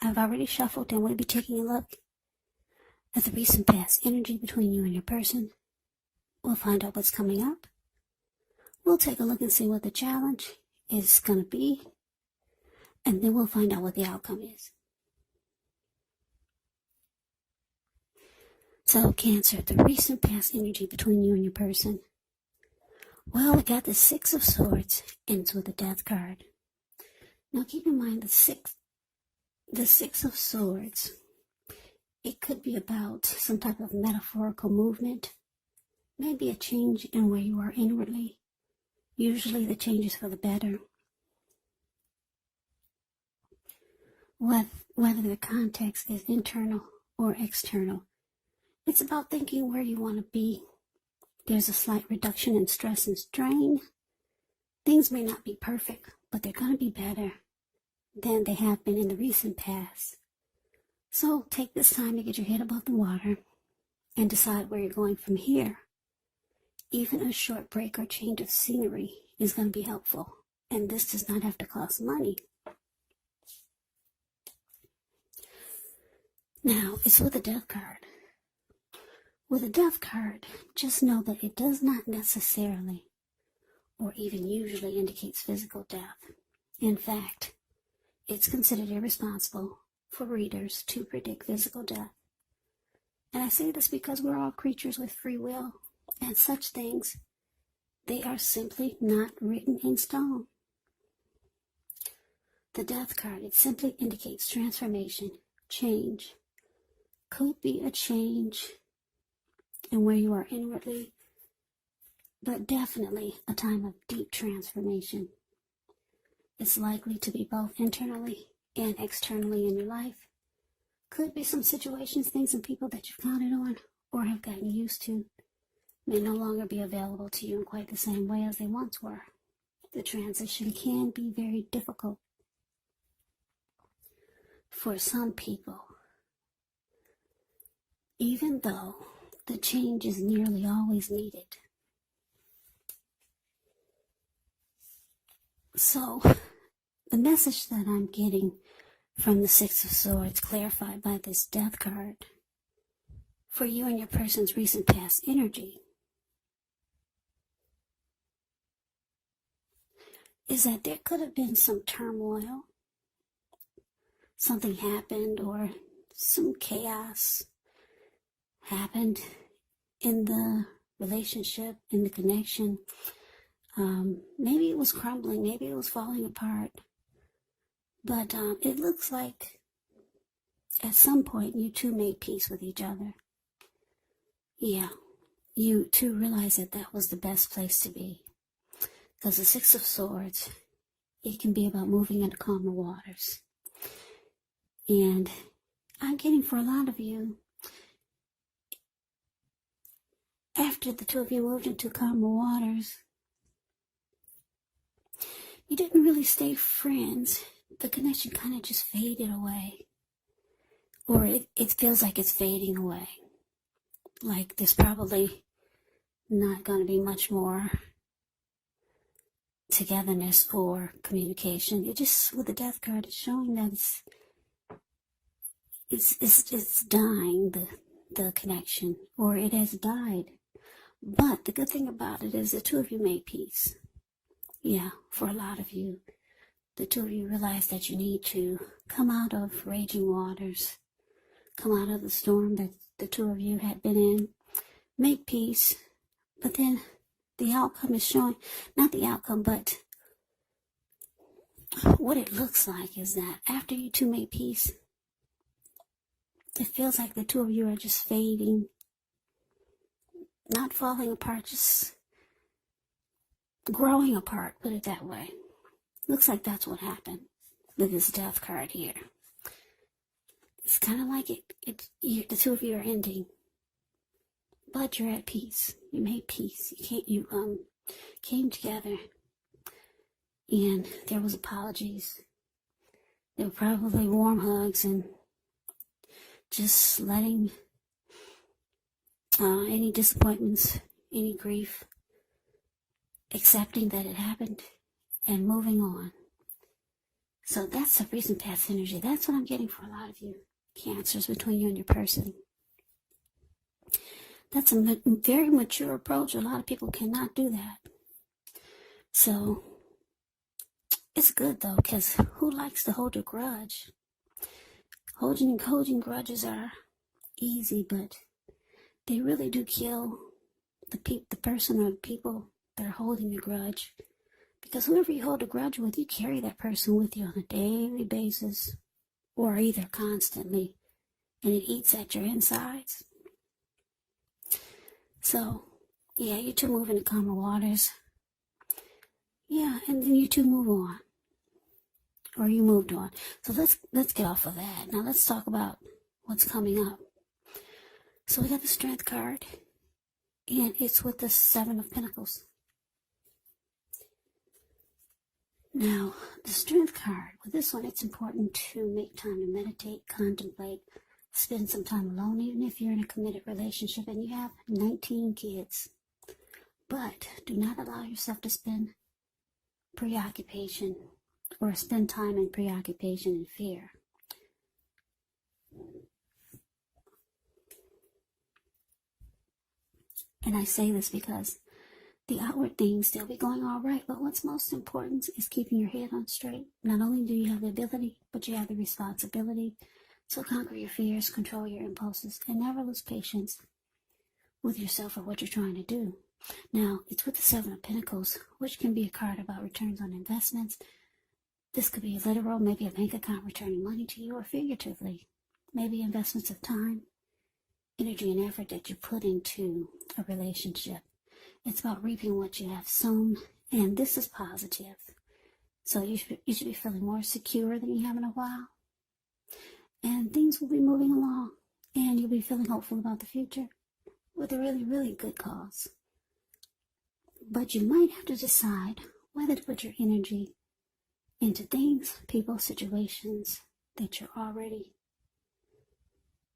I've already shuffled, and we'll be taking a look at the recent past energy between you and your person. We'll find out what's coming up. We'll take a look and see what the challenge is going to be, and then we'll find out what the outcome is. So, Cancer, the recent past energy between you and your person. Well, we got the Six of Swords, and it's with the Death card. Now, keep in mind the Six of Swords. It could be about some type of metaphorical movement, maybe a change in where you are inwardly. Usually the change is for the better. Whether the context is internal or external, it's about thinking where you want to be. There's a slight reduction in stress and strain. Things may not be perfect, but they're going to be better than they have been in the recent past. So take this time to get your head above the water and decide where you're going from here. Even a short break or change of scenery is going to be helpful, and this does not have to cost money. Now, it's with the Death card. With a Death card, just know that it does not necessarily or even usually indicates physical death. In fact, it's considered irresponsible for readers to predict physical death. And I say this because we're all creatures with free will, and such things, they are simply not written in stone. The Death card, it simply indicates transformation, change. Could be a change in where you are inwardly, but definitely a time of deep transformation. It's likely to be both internally and externally in your life. Could be some situations, things, and people that you've counted on or have gotten used to may no longer be available to you in quite the same way as they once were. The transition can be very difficult for some people, even though the change is nearly always needed. So, the message that I'm getting from the Six of Swords, clarified by this Death card, for you and your person's recent past energy, is that there could have been some turmoil. Something happened, or some chaos happened in the relationship, in the connection. Maybe it was crumbling, maybe it was falling apart. But it looks like at some point you two made peace with each other. Yeah, you two realized that that was the best place to be. Because the Six of Swords, it can be about moving into calmer waters. And I'm getting for a lot of you, after the two of you moved into calmer waters, you didn't really stay friends. The connection kind of just faded away. Or it feels like it's fading away. Like there's probably not going to be much more togetherness or communication. It just, with the Death card, it's showing that it's dying, the connection, or it has died. But the good thing about it is the two of you made peace. Yeah, for a lot of you, the two of you realize that you need to come out of raging waters, come out of the storm that the two of you had been in, make peace. But then the outcome is showing, not the outcome, but what it looks like is that after you two made peace, it feels like the two of you are just fading, not falling apart, just growing apart, put it that way. Looks like that's what happened with this Death card here. It's kind of like the two of you are ending, but you're at peace. You made peace. You came together, and there was apologies. There were probably warm hugs and just letting any disappointments, any grief, accepting that it happened and moving on. So that's the recent past energy. That's what I'm getting for a lot of you Cancers, between you and your person. That's a very mature approach. A lot of people cannot do that. So it's good though, because who likes to hold a grudge? Holding grudges are easy, but they really do kill the person or the people that are holding a grudge. Because whoever you hold a grudge with, you carry that person with you on a daily basis, or either constantly, and it eats at your insides. So, yeah, you two move into calmer waters. Yeah, and then you two move on. Or you moved on. So let's get off of that. Now let's talk about what's coming up. So we got the Strength card, and it's with the Seven of Pentacles. Now, the Strength card, with this one, it's important to make time to meditate, contemplate, spend some time alone, even if you're in a committed relationship and you have 19 kids. But do not allow yourself to spend preoccupation or spend time in preoccupation and fear. And I say this because the outward things, they'll be going all right, but what's most important is keeping your head on straight. Not only do you have the ability, but you have the responsibility. So conquer your fears, control your impulses, and never lose patience with yourself or what you're trying to do. Now, it's with the Seven of Pentacles, which can be a card about returns on investments. This could be literal, maybe a bank account returning money to you, or figuratively, maybe investments of time, energy, and effort that you put into a relationship. It's about reaping what you have sown, and this is positive. So you should be feeling more secure than you have in a while, and things will be moving along, and you'll be feeling hopeful about the future with a really, really good cause. But you might have to decide whether to put your energy into things, people, situations that you're already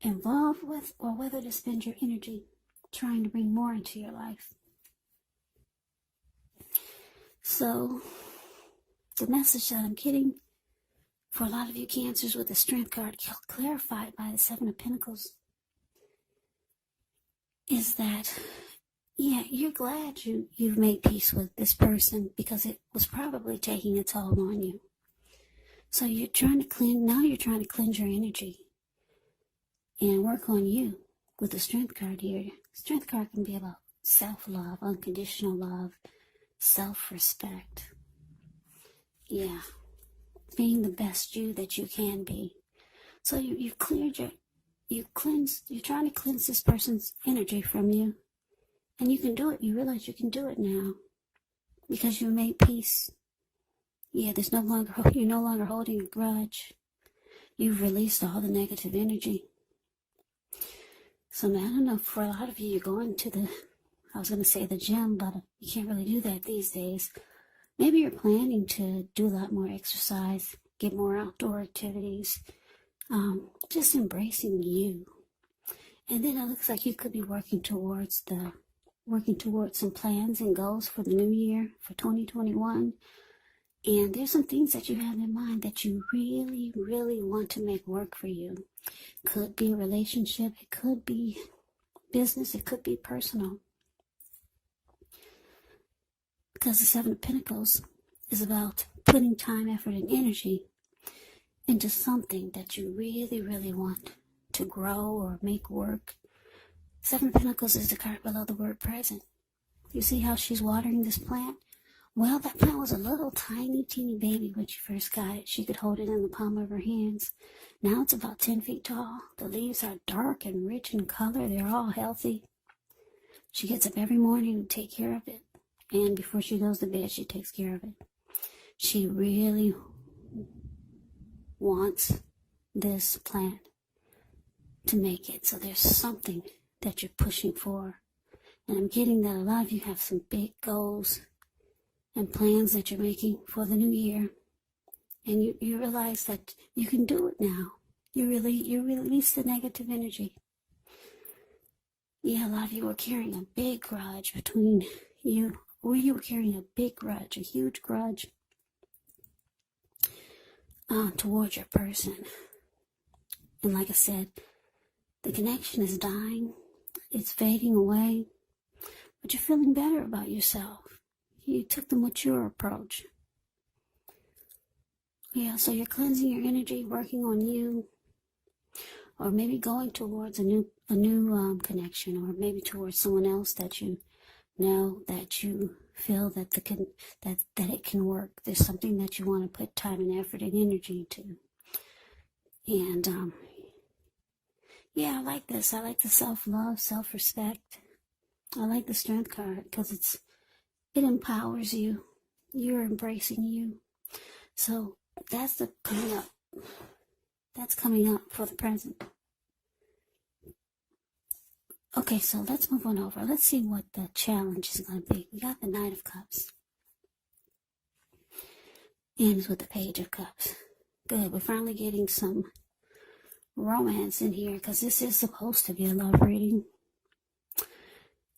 involved with, or whether to spend your energy trying to bring more into your life. So the message that I'm getting for a lot of you Cancers with the Strength card clarified by the Seven of Pentacles is that, yeah, you're glad you've made peace with this person, because it was probably taking a toll on you. So you're trying to cleanse your energy and work on you with the Strength card here. Strength card can be about self-love, unconditional love, self-respect. Yeah, being the best you that you can be. So you're trying to cleanse this person's energy from you. And you can do it. You realize you can do it now because you made peace. Yeah, you're no longer holding a grudge. You've released all the negative energy. So, man, I don't know, for a lot of you, you're going to I was going to say the gym, but you can't really do that these days. Maybe you're planning to do a lot more exercise, get more outdoor activities, just embracing you. And then it looks like you could be working towards some plans and goals for the new year, for 2021. And there's some things that you have in mind that you really, really want to make work for you. Could be a relationship, it could be business, it could be personal. Because the Seven of Pentacles is about putting time, effort, and energy into something that you really, really want to grow or make work. Seven of Pentacles is the card below the word present. You see how she's watering this plant? Well, that plant was a little tiny, teeny baby when she first got it. She could hold it in the palm of her hands. Now it's about 10 feet tall. The leaves are dark and rich in color. They're all healthy. She gets up every morning to take care of it. And before she goes to bed, she takes care of it. She really wants this plant to make it. So there's something that you're pushing for. And I'm getting that a lot of you have some big goals and plans that you're making for the new year. And you realize that you can do it now. You release the negative energy. Yeah, a lot of you are carrying a big grudge between you, or you were carrying a big grudge, a huge grudge. towards your person. And like I said, the connection is dying. It's fading away. But you're feeling better about yourself. You took the mature approach. Yeah, so you're cleansing your energy, working on you, or maybe going towards a new connection, or maybe towards someone else that you know, that you feel that that it can work. There's something that you want to put time and effort and energy to. And yeah, I like this. I like the self-love, self-respect. I like the Strength card because it empowers you. You're embracing you. So that's coming up. That's coming up for the present. Okay, so let's move on over. Let's see what the challenge is going to be. We got the Knight of Cups. Ends with the Page of Cups. Good. We're finally getting some romance in here because this is supposed to be a love reading.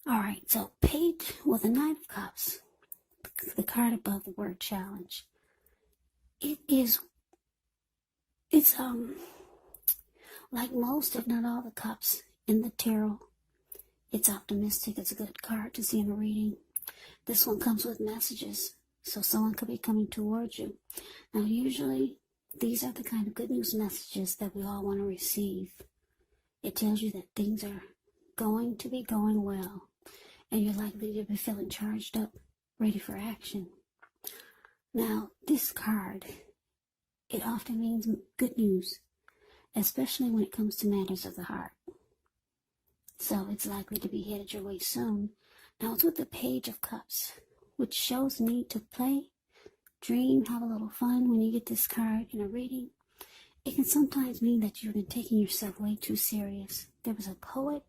All right, so Page with the Knight of Cups, the card above the word challenge. It's like most, if not all, the cups in the tarot. It's optimistic. It's a good card to see in a reading. This one comes with messages, so someone could be coming towards you. Now, usually, these are the kind of good news messages that we all want to receive. It tells you that things are going to be going well, and you're likely to be feeling charged up, ready for action. Now, this card, it often means good news, especially when it comes to matters of the heart. So it's likely to be headed your way soon. Now, it's with the Page of Cups, which shows need to play, dream, have a little fun. When you get this card in a reading, it can sometimes mean that you've been taking yourself way too serious. There was a poet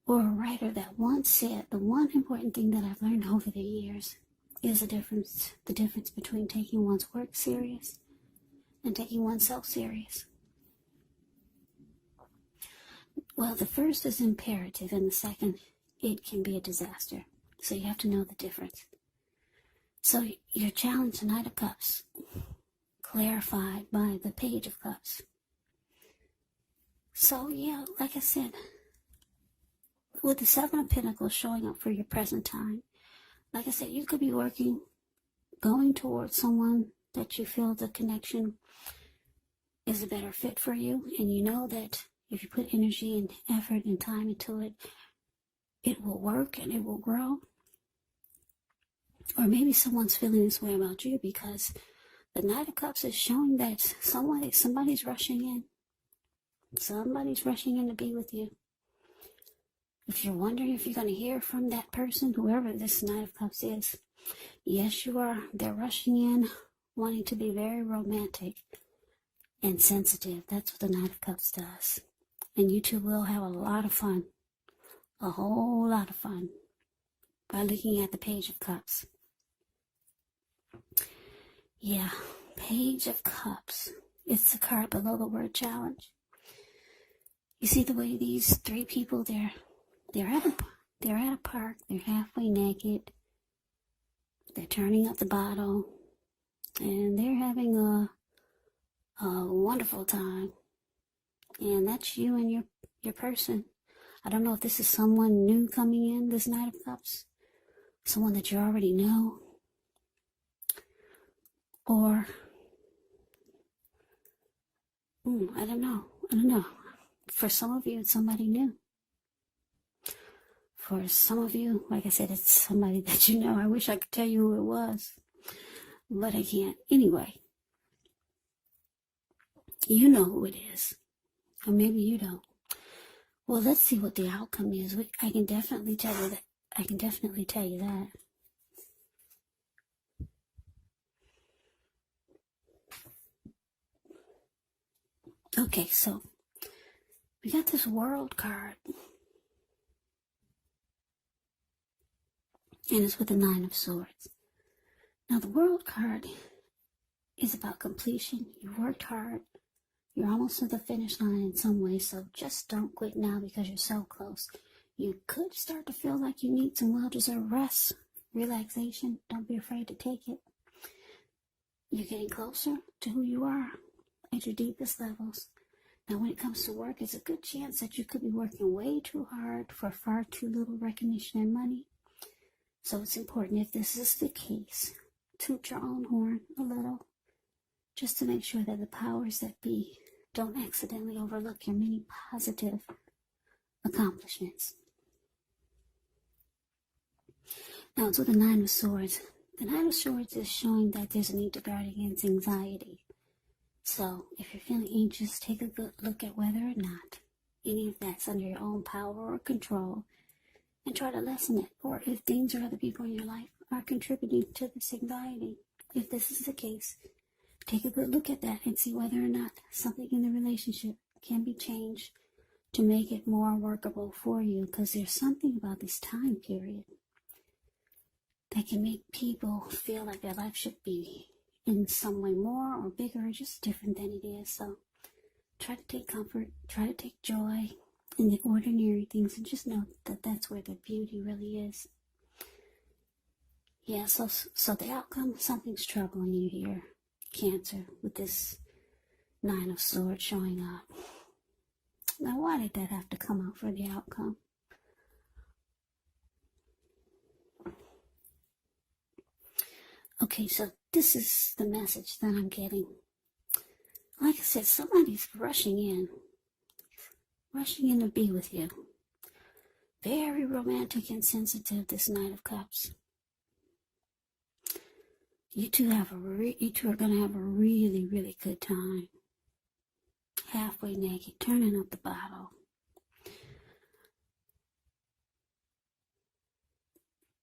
or a writer that once said, the one important thing that I've learned over the years is the difference between taking one's work serious and taking oneself serious. Well, the first is imperative, and the second, it can be a disaster. So you have to know the difference. So your challenge, Knight of Cups, clarified by the Page of Cups. So yeah, like I said, with the Seven of Pentacles showing up for your present time, like I said, you could be going towards someone that you feel the connection is a better fit for you, and you know that if you put energy and effort and time into it, it will work and it will grow. Or maybe someone's feeling this way about you because the Knight of Cups is showing that somebody's rushing in. Somebody's rushing in to be with you. If you're wondering if you're going to hear from that person, whoever this Knight of Cups is, yes, you are. They're rushing in, wanting to be very romantic and sensitive. That's what the Knight of Cups does. And you two will have a lot of fun. A whole lot of fun. By looking at the Page of Cups. Yeah, Page of Cups. It's the card below the word challenge. You see the way these three people, they're at a park. They're halfway naked. They're turning up the bottle. And they're having a wonderful time. And that's you and your person. I don't know if this is someone new coming in, this Knight of Cups. Someone that you already know. Or, I don't know. For some of you, it's somebody new. For some of you, like I said, it's somebody that you know. I wish I could tell you who it was, but I can't. Anyway, you know who it is. Or maybe you don't. Well, let's see what the outcome is. I can definitely tell you that. Okay, so we got this World card. And it's with the Nine of Swords. Now, the World card is about completion. You worked hard. You're almost to the finish line in some way, so just don't quit now because you're so close. You could start to feel like you need some well-deserved rest, relaxation. Don't be afraid to take it. You're getting closer to who you are at your deepest levels. Now, when it comes to work, it's a good chance that you could be working way too hard for far too little recognition and money. So it's important, if this is the case, toot your own horn a little, just to make sure that the powers that be don't accidentally overlook your many positive accomplishments. Now, to the Nine of Swords. The Nine of Swords is showing that there's a need to guard against anxiety. So, if you're feeling anxious, take a good look at whether or not any of that's under your own power or control, and try to lessen it. Or if things or other people in your life are contributing to this anxiety. If this is the case, take a good look at that and see whether or not something in the relationship can be changed to make it more workable for you. Because there's something about this time period that can make people feel like their life should be in some way more or bigger or just different than it is. So try to take comfort, try to take joy in the ordinary things, and just know that that's where the beauty really is. Yeah, so the outcome, something's troubling you here, Cancer, with this Nine of Swords showing up. Now, why did that have to come out for the outcome? Okay, so this is the message that I'm getting. Like I said, somebody's rushing in to be with you. Very romantic and sensitive, this Knight of Cups. You two are going to have a really, really good time. Halfway naked, turning up the bottle.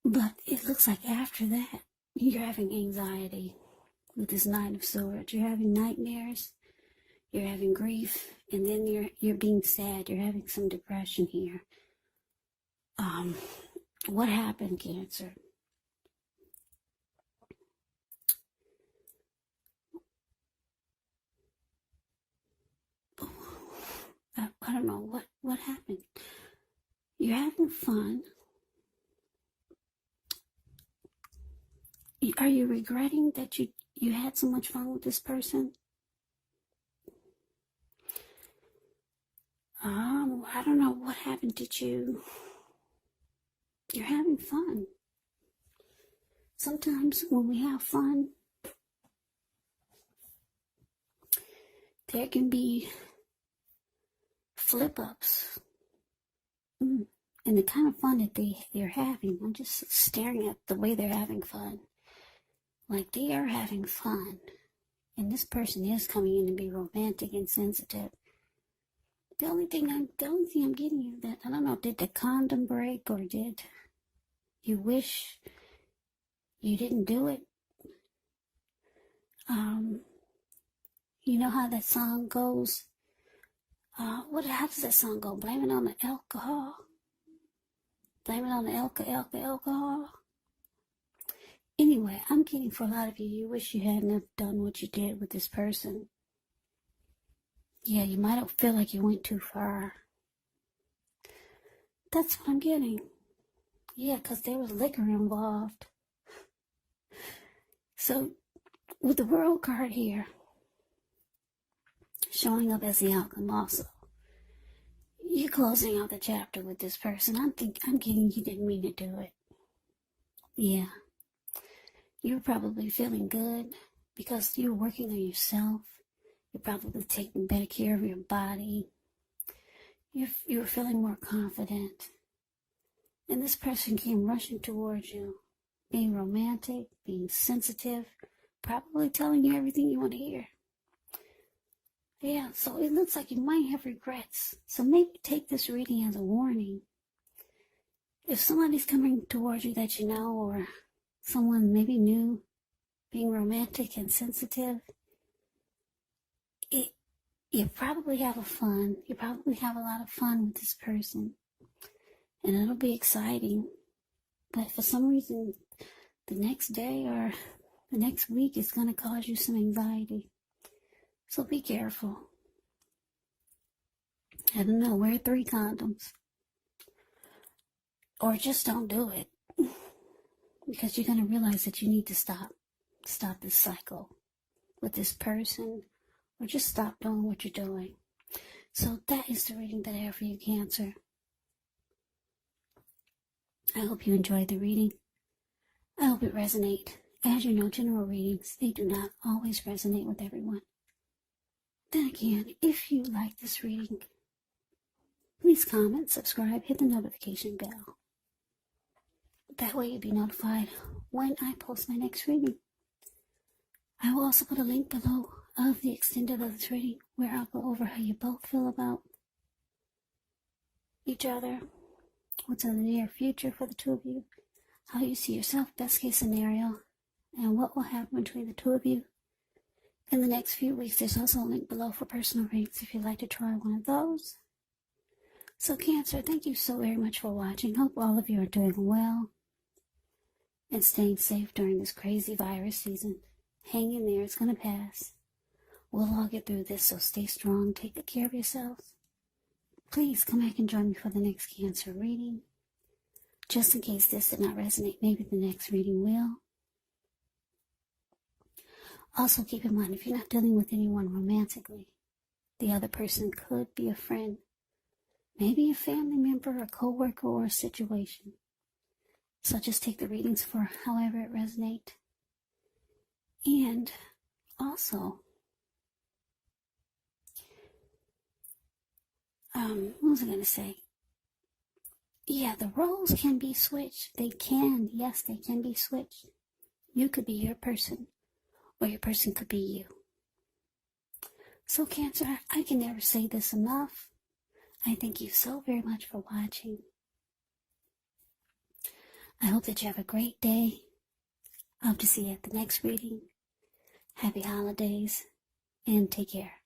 But it looks like after that, you're having anxiety with this Nine of Swords. You're having nightmares. You're having grief. And then you're being sad. You're having some depression here. What happened, Cancer? I don't know. What happened? You're having fun. Are you regretting that you had so much fun with this person? I don't know what happened. You're having fun. Sometimes when we have fun, there can be flip-ups. And the kind of fun that they're having, I'm just staring at the way they're having fun. Like, they are having fun. And this person is coming in to be romantic and sensitive. The only thing I'm getting is that, I don't know, did the condom break, or did you wish you didn't do it? You know how that song goes? How does that song go? Blame it on the alcohol. Blame it on the alcohol. Anyway, I'm getting, for a lot of you, you wish you hadn't have done what you did with this person. Yeah, you might feel like you went too far. That's what I'm getting. Yeah, because there was liquor involved. So, with the World card here, showing up as the outcome also, you're closing out the chapter with this person. I'm getting you didn't mean to do it. Yeah. You're probably feeling good because you're working on yourself. You're probably taking better care of your body. You're feeling more confident. And this person came rushing towards you, being romantic, being sensitive, probably telling you everything you want to hear. Yeah, so it looks like you might have regrets. So maybe take this reading as a warning. If somebody's coming towards you that you know, or someone maybe new, being romantic and sensitive, you probably have you probably have a lot of fun with this person, and it'll be exciting. But for some reason, the next day or the next week is going to cause you some anxiety. So be careful. I don't know, wear 3 condoms. Or just don't do it. Because you're going to realize that you need to stop this cycle. with this person, or just stop doing what you're doing. So that is the reading that I have for you, Cancer. I hope you enjoyed the reading. I hope it resonates. As you know, general readings, they do not always resonate with everyone. Then again, if you like this reading, please comment, subscribe, hit the notification bell. That way you'll be notified when I post my next reading. I will also put a link below of the extended of this reading where I'll go over how you both feel about each other, what's in the near future for the two of you, how you see yourself, best case scenario, and what will happen between the two of you in the next few weeks. There's also a link below for personal readings if you'd like to try one of those. So Cancer, thank you so very much for watching. Hope all of you are doing well and staying safe during this crazy virus season. Hang in there, it's going to pass. We'll all get through this, so stay strong, take good care of yourselves. Please come back and join me for the next Cancer reading. Just in case this did not resonate, maybe the next reading will. Also keep in mind, if you're not dealing with anyone romantically, the other person could be a friend, maybe a family member, a co-worker, or a situation. So just take the readings for however it resonates. And also, what was I going to say? Yeah, the roles can be switched. They can, yes, they can be switched. You could be your person, or your person could be you. So Cancer, I can never say this enough. I thank you so very much for watching. I hope that you have a great day. I hope to see you at the next reading. Happy holidays, and take care.